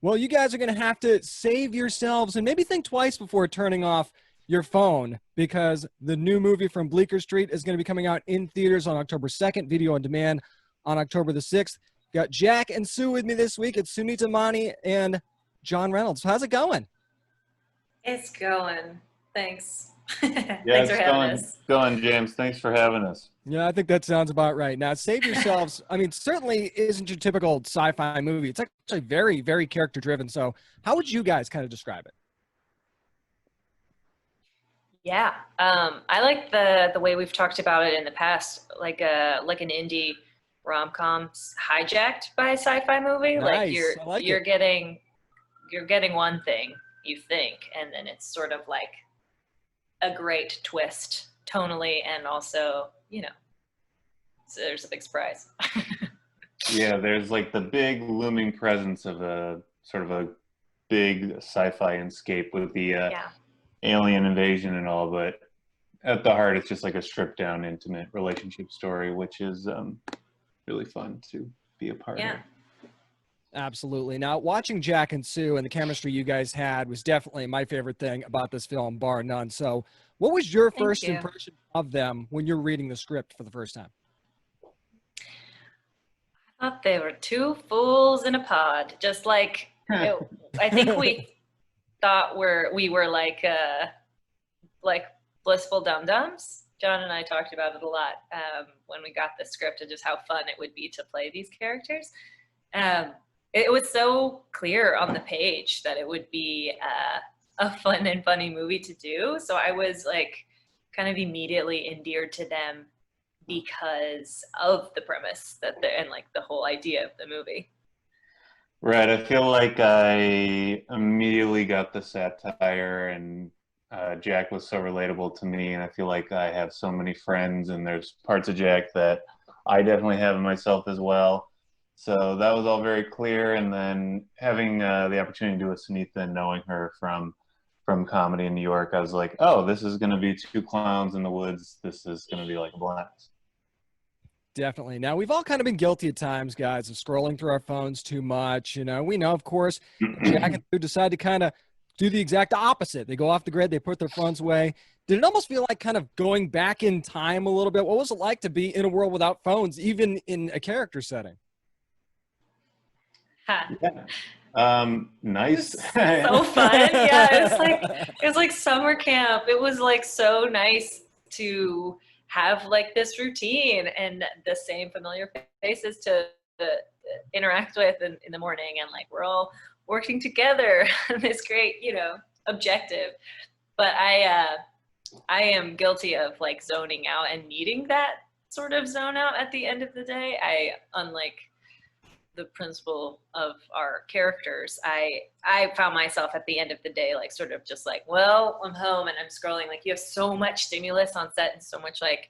Well, you guys are going to have to save yourselves and maybe think twice before turning off your phone because the new movie from Bleeker Street is going to be coming out in theaters on October 2nd, video on demand on October the 6th. Got Jack and Sue with me this week. It's Sunita, Mani, and John Reynolds. How's it going? It's going. Thanks. Yeah, Thanks for it's having going, us. going, James. Thanks for having us. Yeah, I think that sounds about right. Now, save yourselves. I mean, certainly isn't your typical sci-fi movie. It's actually very, very character-driven. So how would you guys kind of describe it? Yeah. I like the way we've talked about it in the past, like an indie rom-com hijacked by a sci-fi movie. Like Nice. I like you're it. getting one thing you think, and then it's sort of like a great twist tonally, and also, so there's a big surprise. Yeah, there's like the big looming presence of a sort of a big sci-fi escape with the Yeah. alien invasion and all, but at the heart, it's just like a stripped-down, intimate relationship story, which is really fun to be a part Yeah. of. Absolutely. Now, watching Jack and Sue and the chemistry you guys had was definitely my favorite thing about this film, bar none. So, what was your Thank first you. impression of them when you're reading the script for the first time? I thought they were two fools in a pod. Just like I think we thought we were like blissful dum-dums. John and I talked about it a lot when we got the script, and just how fun it would be to play these characters. It was so clear on the page that it would be a fun and funny movie to do. So I was like kind of immediately endeared to them because of the premise and like the whole idea of the movie. Right, I feel like I immediately got the satire, and Jack was so relatable to me, and I feel like I have so many friends, and there's parts of Jack that I definitely have in myself as well. So that was all very clear, and then having the opportunity to do with Sunita and knowing her from comedy in New York, I was like, oh, this is going to be two clowns in the woods. This is going to be like a blast. Definitely. Now, we've all kind of been guilty at times, guys, of scrolling through our phones too much. We know, of course, Jack and Sue decide to kind of do the exact opposite. They go off the grid, they put their phones away. Did it almost feel like kind of going back in time a little bit? What was it like to be in a world without phones, even in a character setting? Ha. Yeah. It Nice. was so fun. Yeah, it was like summer camp. It was like so nice to have like this routine and the same familiar faces to uh, interact with in the morning, and like we're all working together on this great, objective. But I am guilty of like zoning out and needing that sort of zone out at the end of the day. Unlike the principle of our characters, I found myself at the end of the day like sort of just like, well, I'm home and I'm scrolling. Like you have so much stimulus on set and so much like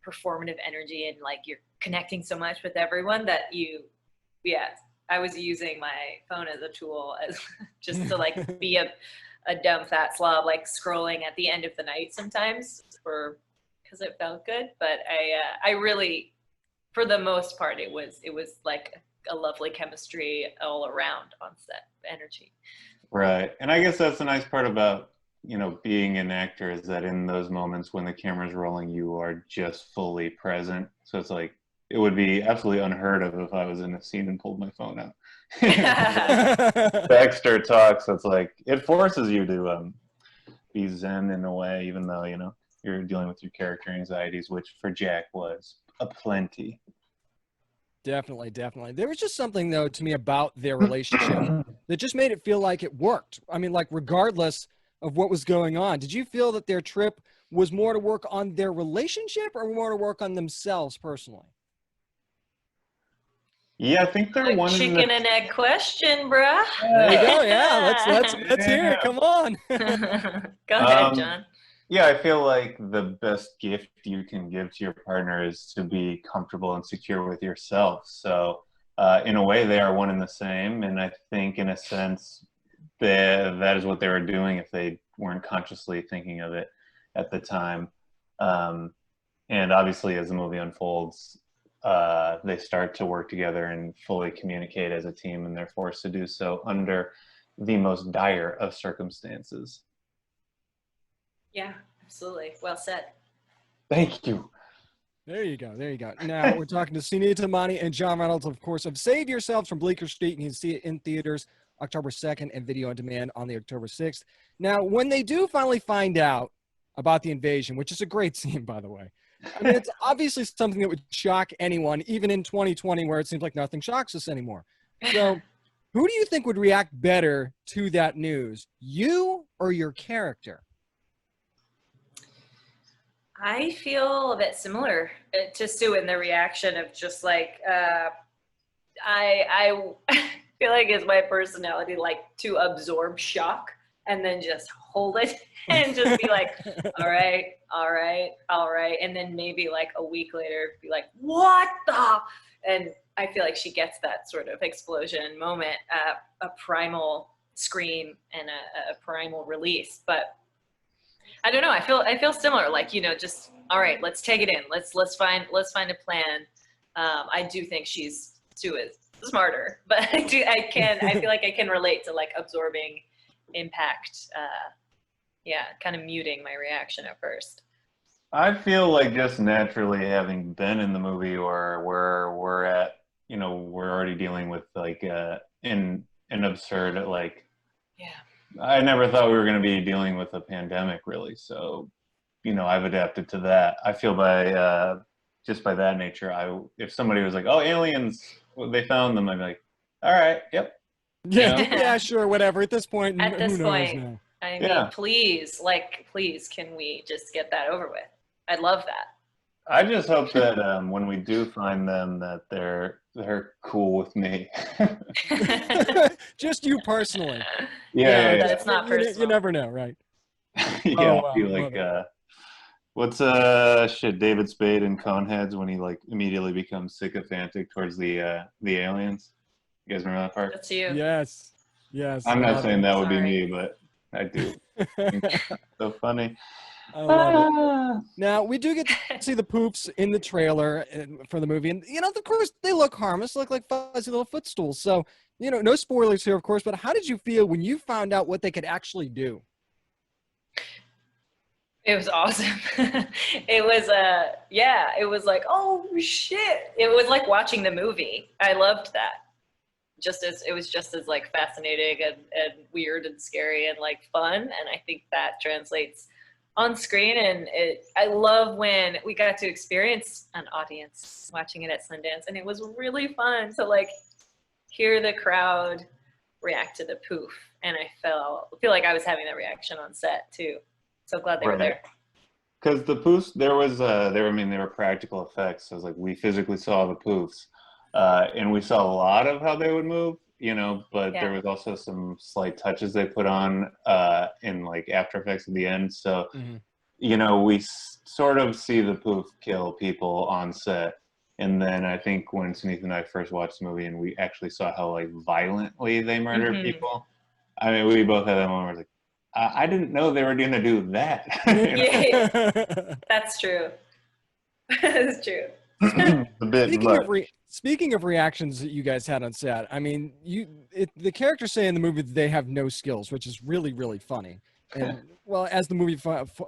performative energy, and like you're connecting so much with everyone that yeah, I was using my phone as a tool as just to like be a dumb fat slob, like scrolling at the end of the night sometimes for because it felt good. But I really, for the most part, it was like a lovely chemistry all around on set, energy. Right. And I guess that's the nice part about, being an actor, is that in those moments when the camera's rolling, you are just fully present. So it's like, it would be absolutely unheard of if I was in a scene and pulled my phone out. Baxter talks, so it's like, it forces you to be zen in a way, even though, you're dealing with your character anxieties, which for Jack was aplenty. Definitely, definitely. There was just something, though, to me about their relationship that just made it feel like it worked. I mean, like, regardless of what was going on, did you feel that their trip was more to work on their relationship or more to work on themselves personally? Yeah, I think they're Like one in the chicken and egg question, bruh. There you go. Yeah, let's hear it. yeah. Come on. Go ahead, Um, John. yeah, I feel like the best gift you can give to your partner is to be comfortable and secure with yourself. So, in a way, they are one and the same. And I think, in a sense, that is what they were doing if they weren't consciously thinking of it at the time. And obviously, as the movie unfolds, they start to work together and fully communicate as a team, and they're forced to do so under the most dire of circumstances. Yeah, absolutely. Well said. Thank you. There you go. There you go. Now we're talking to Sunita Mani and John Reynolds, of course, of Save Yourselves from Bleeker Street. You can see it in theaters October 2nd and video on demand on the October 6th. Now, when they do finally find out about the invasion, which is a great scene, by the way, I mean, it's obviously something that would shock anyone, even in 2020, where it seems like nothing shocks us anymore. So who do you think would react better to that news, you or your character? I feel a bit similar to Sue in the reaction of just like, I feel like it's my personality, like to absorb shock and then just hold it and just be like, all right, all right, all right. And then maybe like a week later be like, what the? And I feel like she gets that sort of explosion moment, a primal scream and a primal release. But I don't know. I feel similar. Like, you know, just all right. Let's take it in. Let's find a plan. I do think Sue is smarter, but I feel like I can relate to like absorbing impact. Yeah, kind of muting my reaction at first. I feel like just naturally having been in the movie or where we're at, you know, we're already dealing with like an absurd like. Yeah. I never thought we were going to be dealing with a pandemic, really. So, you know, I've adapted to that. I feel just by that nature, if somebody was like, "Oh, aliens, they found them," I'd be like, "All right, yep." Yeah, You know? yeah, sure, whatever. At this point, At this who knows point, now? I mean, Yeah. please, can we just get that over with? I'd love that. I just hope that when we do find them, that they're cool with me. Just you personally. Yeah. That's not You personal. never know, right? Yeah, Oh, I'll be like, love what's David Spade in Coneheads when he like immediately becomes sycophantic towards the aliens? You guys remember that part? That's you. Yes. Yes. I'm I not love saying it. that would be Sorry. me, but I do. So funny. I love it. Now, we do get to see the Poofs in the trailer for the movie. And, you know, of course, they look harmless, look like fuzzy little footstools. So, you know, no spoilers here, of course, but how did you feel when you found out what they could actually do? It was awesome. It was it was like, oh shit. It was like watching the movie. I loved that. It was just as like fascinating and weird and scary and like fun. And I think that translates on screen. And I love when we got to experience an audience watching it at Sundance, and it was really fun to like hear the crowd react to the poof. And I feel like I was having that reaction on set too. So glad they were there. Because the poofs, they were practical effects. So it was like we physically saw the poofs, and we saw a lot of how they would move, you know. But there was also some slight touches they put on in like After Effects at the end. So, you know, we sort of see the poof kill people on set. And then I think when Sunita and I first watched the movie and we actually saw how like violently they murdered people, I mean, we both had that moment where it's like, I didn't know they were going to do that. Yeah, that's true. That's true. Speaking of reactions that you guys had on set, I mean, the characters say in the movie that they have no skills, which is really, really funny. And well, as the movie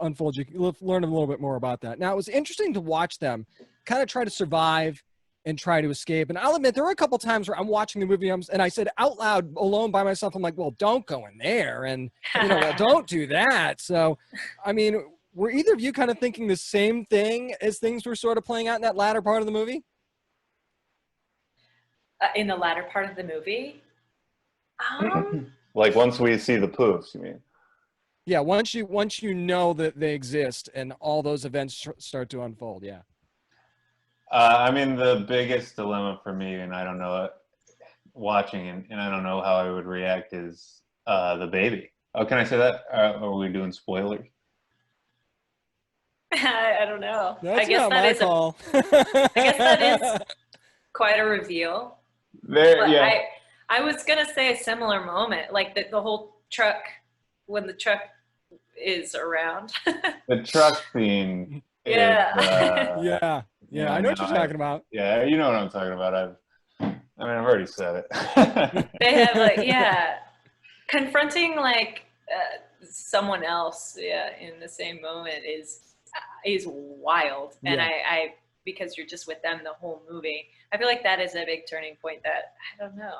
unfolds, you learn a little bit more about that. Now, it was interesting to watch them kind of try to survive and try to escape. And I'll admit, there were a couple times where I'm watching the movie and I said out loud, alone by myself, I'm like, well, don't go in there. And, you know, don't do that. So, I mean, were either of you kind of thinking the same thing as things were sort of playing out in that latter part of the movie? In the latter part of the movie? Like once we see the poofs, you mean? Yeah, once you know that they exist and all those events start to unfold, yeah. I mean, the biggest dilemma for me, and I don't know, watching and I don't know how I would react, is the baby. Oh, can I say that? Are we doing spoilers? I don't know. That's I guess not that my is call. I guess that is quite a reveal. I was gonna say a similar moment, like the whole truck, when the truck is around. The truck scene. Yeah. Yeah. Yeah, I know what you're talking about. Yeah, you know what I'm talking about. I've already said it. They have like, yeah, confronting like someone else, yeah, in the same moment is wild. And Yeah. I because you're just with them the whole movie. I feel like that is a big turning point that I don't know.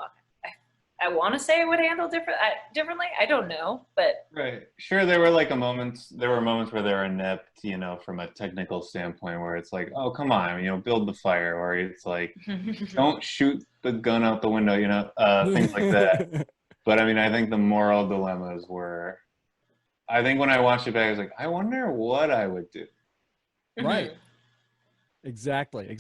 I want to say I would handle differently. I don't know, but Right. Sure, there were moments where they were inept, from a technical standpoint where it's like, oh, come on, build the fire, or it's like, don't shoot the gun out the window, things like that. But I think the moral dilemmas were, I think when I watched it back, I was like, I wonder what I would do. Right. Exactly.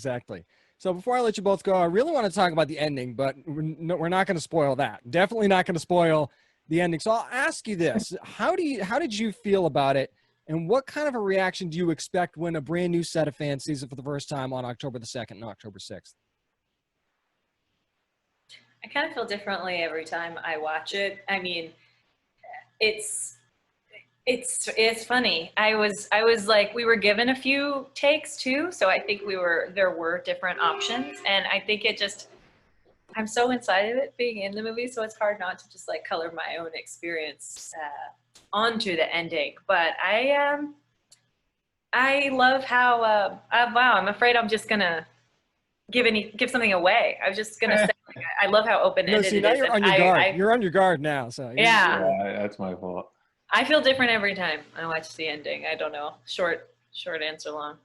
So before I let you both go, I really want to talk about the ending, but we're not going to spoil that. Definitely not going to spoil the ending. So I'll ask you this. How did you feel about it? And what kind of a reaction do you expect when a brand new set of fans sees it for the first time on October the 2nd and October 6th? I kind of feel differently every time I watch it. I mean, it's funny. I was like, we were given a few takes too, so I think there were different options, and I think I'm so inside of it being in the movie, so it's hard not to just like color my own experience onto the ending. But I love how wow, I'm afraid I'm just gonna give something away. I was just gonna say I love how open-ended No, see, it now is. you're on your guard. You're on your guard now. So Yeah. That's my fault. I feel different every time I watch the ending. I don't know. Short answer long.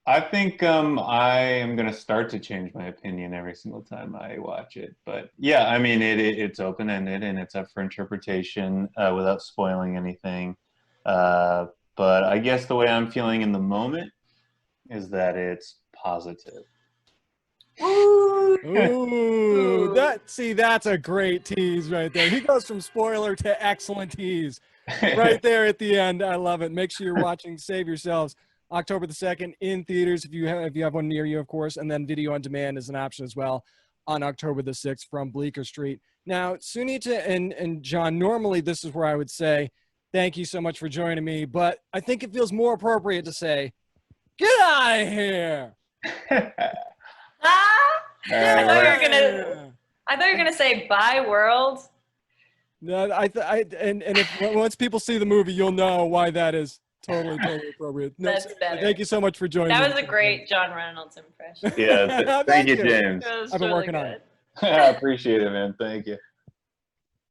I think I am going to start to change my opinion every single time I watch it. But yeah, it's open-ended and it's up for interpretation without spoiling anything. But I guess the way I'm feeling in the moment is that it's positive. Ooh, that's a great tease right there. He goes from spoiler to excellent tease right there at the end. I love it. Make sure you're watching Save Yourselves October the 2nd in theaters if you have one near you, of course, and then video on demand is an option as well on October the 6th from Bleeker Street. Now, Sunita and John, normally this is where I would say thank you so much for joining me, but I think it feels more appropriate to say get out of here. I thought you were gonna say bye world. No, and if once people see the movie, you'll know why that is totally appropriate. No, That's better. Thank you so much for joining. That was a great John Reynolds impression. Yeah, thank you, James. I've been working on it. I appreciate it, man. Thank you.